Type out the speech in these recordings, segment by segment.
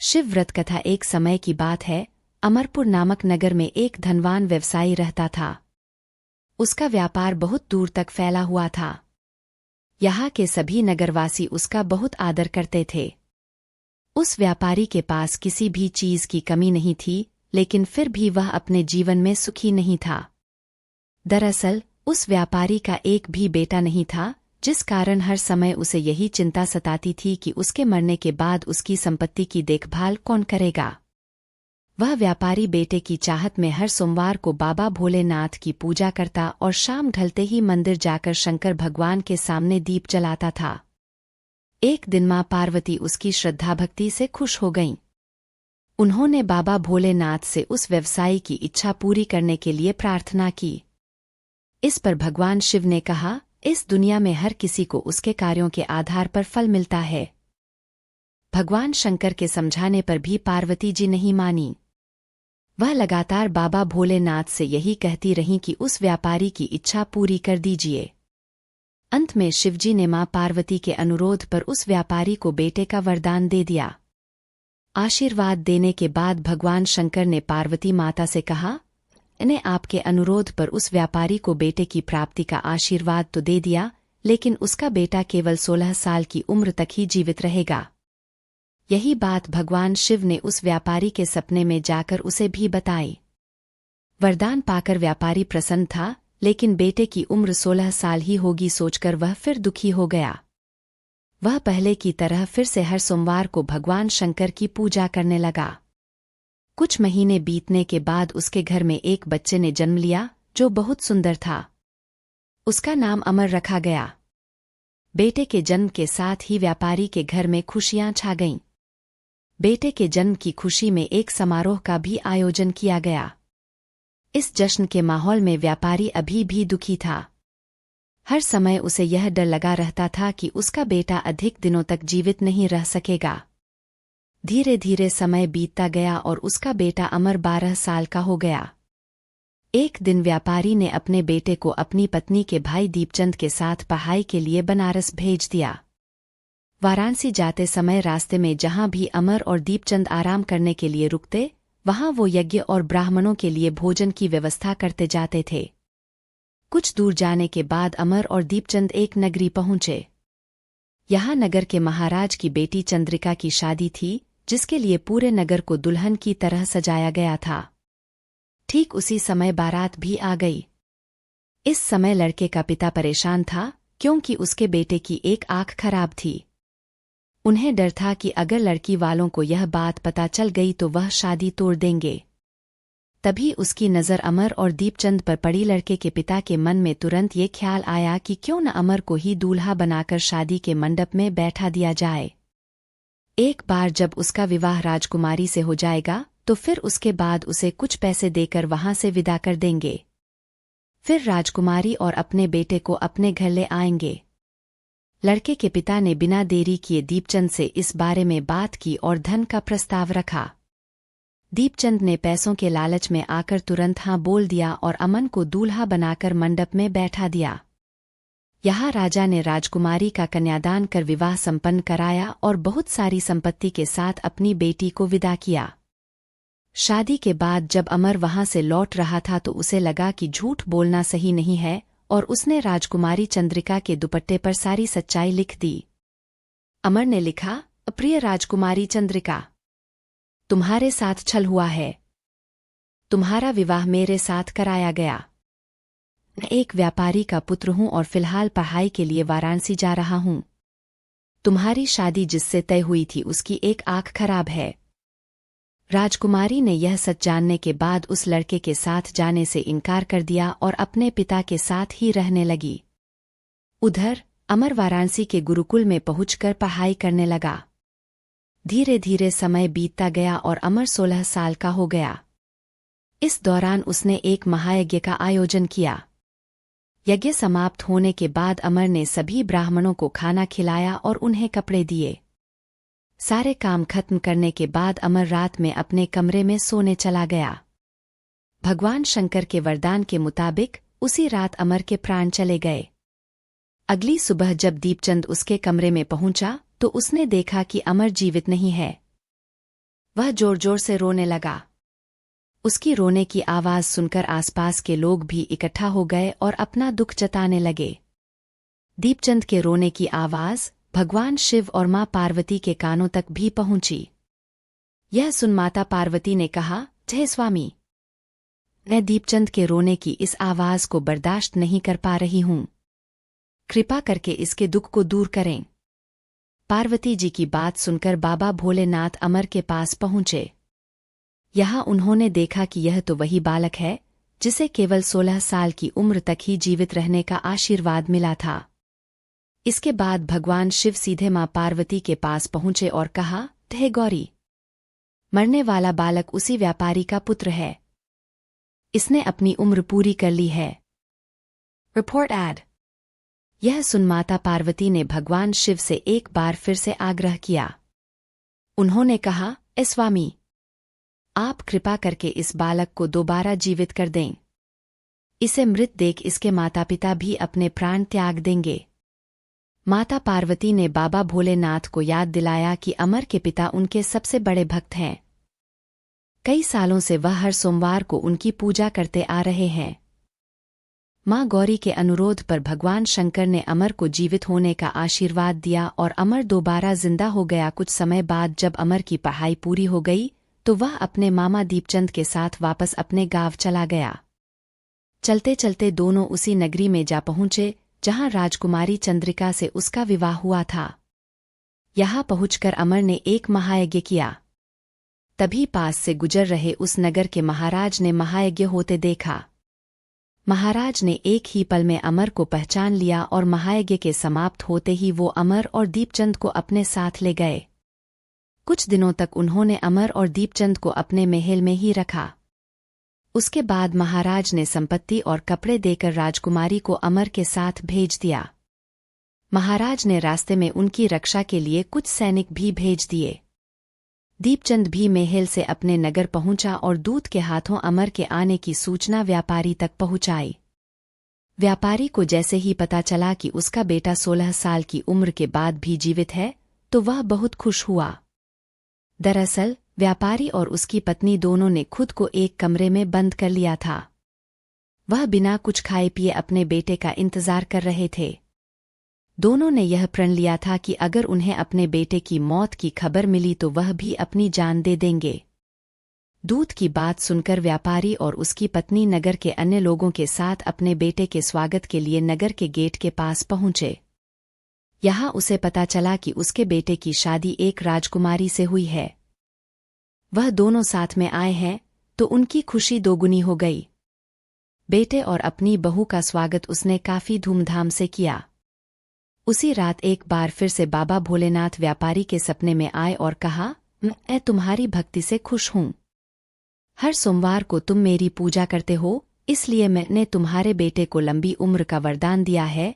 शिव व्रत कथा। एक समय की बात है, अमरपुर नामक नगर में एक धनवान व्यवसायी रहता था। उसका व्यापार बहुत दूर तक फैला हुआ था। यहाँ के सभी नगरवासी उसका बहुत आदर करते थे। उस व्यापारी के पास किसी भी चीज की कमी नहीं थी, लेकिन फिर भी वह अपने जीवन में सुखी नहीं था। दरअसल उस व्यापारी का एक भी बेटा नहीं था, जिस कारण हर समय उसे यही चिंता सताती थी कि उसके मरने के बाद उसकी संपत्ति की देखभाल कौन करेगा। वह व्यापारी बेटे की चाहत में हर सोमवार को बाबा भोलेनाथ की पूजा करता और शाम ढलते ही मंदिर जाकर शंकर भगवान के सामने दीप जलाता था। एक दिन मां पार्वती उसकी श्रद्धा भक्ति से खुश हो गईं। उन्होंने बाबा भोलेनाथ से उस व्यवसायी की इच्छा पूरी करने के लिए प्रार्थना की। इस पर भगवान शिव ने कहा, इस दुनिया में हर किसी को उसके कार्यों के आधार पर फल मिलता है। भगवान शंकर के समझाने पर भी पार्वती जी नहीं मानी। वह लगातार बाबा भोलेनाथ से यही कहती रहीं कि उस व्यापारी की इच्छा पूरी कर दीजिए। अंत में शिवजी ने मां पार्वती के अनुरोध पर उस व्यापारी को बेटे का वरदान दे दिया। आशीर्वाद देने के बाद भगवान शंकर ने पार्वती माता से कहा, ने आपके अनुरोध पर उस व्यापारी को बेटे की प्राप्ति का आशीर्वाद तो दे दिया, लेकिन उसका बेटा केवल 16 साल की उम्र तक ही जीवित रहेगा। यही बात भगवान शिव ने उस व्यापारी के सपने में जाकर उसे भी बताई। वरदान पाकर व्यापारी प्रसन्न था, लेकिन बेटे की उम्र 16 साल ही होगी सोचकर वह फिर दुखी हो गया। वह पहले की तरह फिर से हर सोमवार को भगवान शंकर की पूजा करने लगा। कुछ महीने बीतने के बाद उसके घर में एक बच्चे ने जन्म लिया, जो बहुत सुंदर था। उसका नाम अमर रखा गया। बेटे के जन्म के साथ ही व्यापारी के घर में खुशियां छा गईं। बेटे के जन्म की खुशी में एक समारोह का भी आयोजन किया गया। इस जश्न के माहौल में व्यापारी अभी भी दुखी था। हर समय उसे यह डर लगा रहता था कि उसका बेटा अधिक दिनों तक जीवित नहीं रह सकेगा। धीरे धीरे समय बीतता गया और उसका बेटा अमर 12 साल का हो गया। एक दिन व्यापारी ने अपने बेटे को अपनी पत्नी के भाई दीपचंद के साथ पढ़ाई के लिए बनारस भेज दिया। वाराणसी जाते समय रास्ते में जहां भी अमर और दीपचंद आराम करने के लिए रुकते, वहां वो यज्ञ और ब्राह्मणों के लिए भोजन की व्यवस्था करते जाते थे। कुछ दूर जाने के बाद अमर और दीपचंद एक नगरी पहुंचे। यहाँ नगर के महाराज की बेटी चंद्रिका की शादी थी, जिसके लिए पूरे नगर को दुल्हन की तरह सजाया गया था। ठीक उसी समय बारात भी आ गई। इस समय लड़के का पिता परेशान था, क्योंकि उसके बेटे की एक आंख खराब थी। उन्हें डर था कि अगर लड़की वालों को यह बात पता चल गई तो वह शादी तोड़ देंगे। तभी उसकी नज़र अमर और दीपचंद पर पड़ी। लड़के के पिता के मन में तुरंत ये ख्याल आया कि क्यों न अमर को ही दूल्हा बनाकर शादी के मंडप में बैठा दिया जाए। एक बार जब उसका विवाह राजकुमारी से हो जाएगा, तो फिर उसके बाद उसे कुछ पैसे देकर वहां से विदा कर देंगे। फिर राजकुमारी और अपने बेटे को अपने घर ले आएंगे। लड़के के पिता ने बिना देरी किए दीपचंद से इस बारे में बात की और धन का प्रस्ताव रखा। दीपचंद ने पैसों के लालच में आकर तुरंत हाँ बोल दिया और अमन को दूल्हा बनाकर मंडप में बैठा दिया। यहाँ राजा ने राजकुमारी का कन्यादान कर विवाह संपन्न कराया और बहुत सारी संपत्ति के साथ अपनी बेटी को विदा किया। शादी के बाद जब अमर वहां से लौट रहा था तो उसे लगा कि झूठ बोलना सही नहीं है, और उसने राजकुमारी चंद्रिका के दुपट्टे पर सारी सच्चाई लिख दी। अमर ने लिखा, प्रिय राजकुमारी चंद्रिका, तुम्हारे साथ छल हुआ है। तुम्हारा विवाह मेरे साथ कराया गया। मैं एक व्यापारी का पुत्र हूं और फिलहाल पढ़ाई के लिए वाराणसी जा रहा हूं। तुम्हारी शादी जिससे तय हुई थी उसकी एक आंख खराब है। राजकुमारी ने यह सच जानने के बाद उस लड़के के साथ जाने से इनकार कर दिया और अपने पिता के साथ ही रहने लगी। उधर अमर वाराणसी के गुरुकुल में पहुंचकर पढ़ाई करने लगा। धीरे धीरे समय बीतता गया और अमर 16 साल का हो गया। इस दौरान उसने एक महायज्ञ का आयोजन किया। यज्ञ समाप्त होने के बाद अमर ने सभी ब्राह्मणों को खाना खिलाया और उन्हें कपड़े दिए। सारे काम खत्म करने के बाद अमर रात में अपने कमरे में सोने चला गया। भगवान शंकर के वरदान के मुताबिक उसी रात अमर के प्राण चले गए। अगली सुबह जब दीपचंद उसके कमरे में पहुंचा तो उसने देखा कि अमर जीवित नहीं है। वह जोर जोर से रोने लगा। उसकी रोने की आवाज सुनकर आसपास के लोग भी इकट्ठा हो गए और अपना दुख जताने लगे। दीपचंद के रोने की आवाज भगवान शिव और मां पार्वती के कानों तक भी पहुंची। यह सुन माता पार्वती ने कहा, जय स्वामी, मैं दीपचंद के रोने की इस आवाज को बर्दाश्त नहीं कर पा रही हूं। कृपा करके इसके दुख को दूर करें। पार्वती जी की बात सुनकर बाबा भोलेनाथ अमर के पास पहुंचे। यहाँ उन्होंने देखा कि यह तो वही बालक है जिसे केवल 16 साल की उम्र तक ही जीवित रहने का आशीर्वाद मिला था। इसके बाद भगवान शिव सीधे मां पार्वती के पास पहुंचे और कहा, हे गौरी, मरने वाला बालक उसी व्यापारी का पुत्र है। इसने अपनी उम्र पूरी कर ली है। Report add. यह सुन माता पार्वती ने भगवान शिव से एक बार फिर से आग्रह किया। उन्होंने कहा, स्वामी, आप कृपा करके इस बालक को दोबारा जीवित कर दें। इसे मृत देख इसके माता पिता भी अपने प्राण त्याग देंगे। माता पार्वती ने बाबा भोलेनाथ को याद दिलाया कि अमर के पिता उनके सबसे बड़े भक्त हैं। कई सालों से वह हर सोमवार को उनकी पूजा करते आ रहे हैं। मां गौरी के अनुरोध पर भगवान शंकर ने अमर को जीवित होने का आशीर्वाद दिया और अमर दोबारा जिंदा हो गया। कुछ समय बाद जब अमर की पढ़ाई पूरी हो गई तो वह अपने मामा दीपचंद के साथ वापस अपने गांव चला गया। चलते चलते दोनों उसी नगरी में जा पहुंचे जहां राजकुमारी चंद्रिका से उसका विवाह हुआ था। यहां पहुंचकर अमर ने एक महायज्ञ किया। तभी पास से गुजर रहे उस नगर के महाराज ने महायज्ञ होते देखा। महाराज ने एक ही पल में अमर को पहचान लिया और महायज्ञ के समाप्त होते ही वो अमर और दीपचंद को अपने साथ ले गए। कुछ दिनों तक उन्होंने अमर और दीपचंद को अपने महल में ही रखा। उसके बाद महाराज ने संपत्ति और कपड़े देकर राजकुमारी को अमर के साथ भेज दिया। महाराज ने रास्ते में उनकी रक्षा के लिए कुछ सैनिक भी भेज दिए। दीपचंद भी महल से अपने नगर पहुंचा और दूत के हाथों अमर के आने की सूचना व्यापारी तक पहुंचाई। व्यापारी को जैसे ही पता चला कि उसका बेटा 16 साल की उम्र के बाद भी जीवित है तो वह बहुत खुश हुआ। दरअसल व्यापारी और उसकी पत्नी दोनों ने खुद को एक कमरे में बंद कर लिया था। वह बिना कुछ खाए पिए अपने बेटे का इंतजार कर रहे थे। दोनों ने यह प्रण लिया था कि अगर उन्हें अपने बेटे की मौत की खबर मिली तो वह भी अपनी जान दे देंगे। दूत की बात सुनकर व्यापारी और उसकी पत्नी नगर के अन्य लोगों के साथ अपने बेटे के स्वागत के लिए नगर के गेट के पास पहुंचे। यहाँ उसे पता चला कि उसके बेटे की शादी एक राजकुमारी से हुई है। वह दोनों साथ में आए हैं तो उनकी खुशी दोगुनी हो गई। बेटे और अपनी बहू का स्वागत उसने काफी धूमधाम से किया। उसी रात एक बार फिर से बाबा भोलेनाथ व्यापारी के सपने में आए और कहा, मैं तुम्हारी भक्ति से खुश हूं। हर सोमवार को तुम मेरी पूजा करते हो, इसलिए मैंने तुम्हारे बेटे को लंबी उम्र का वरदान दिया है।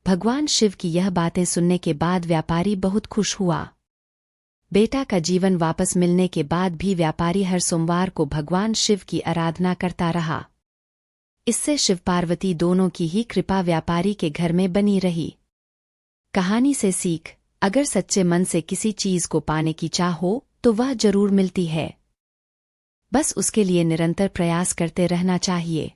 भगवान शिव की यह बातें सुनने के बाद व्यापारी बहुत खुश हुआ। बेटा का जीवन वापस मिलने के बाद भी व्यापारी हर सोमवार को भगवान शिव की आराधना करता रहा। इससे शिव पार्वती दोनों की ही कृपा व्यापारी के घर में बनी रही। कहानी से सीख, अगर सच्चे मन से किसी चीज को पाने की चाह हो तो वह जरूर मिलती है। बस उसके लिए निरंतर प्रयास करते रहना चाहिए।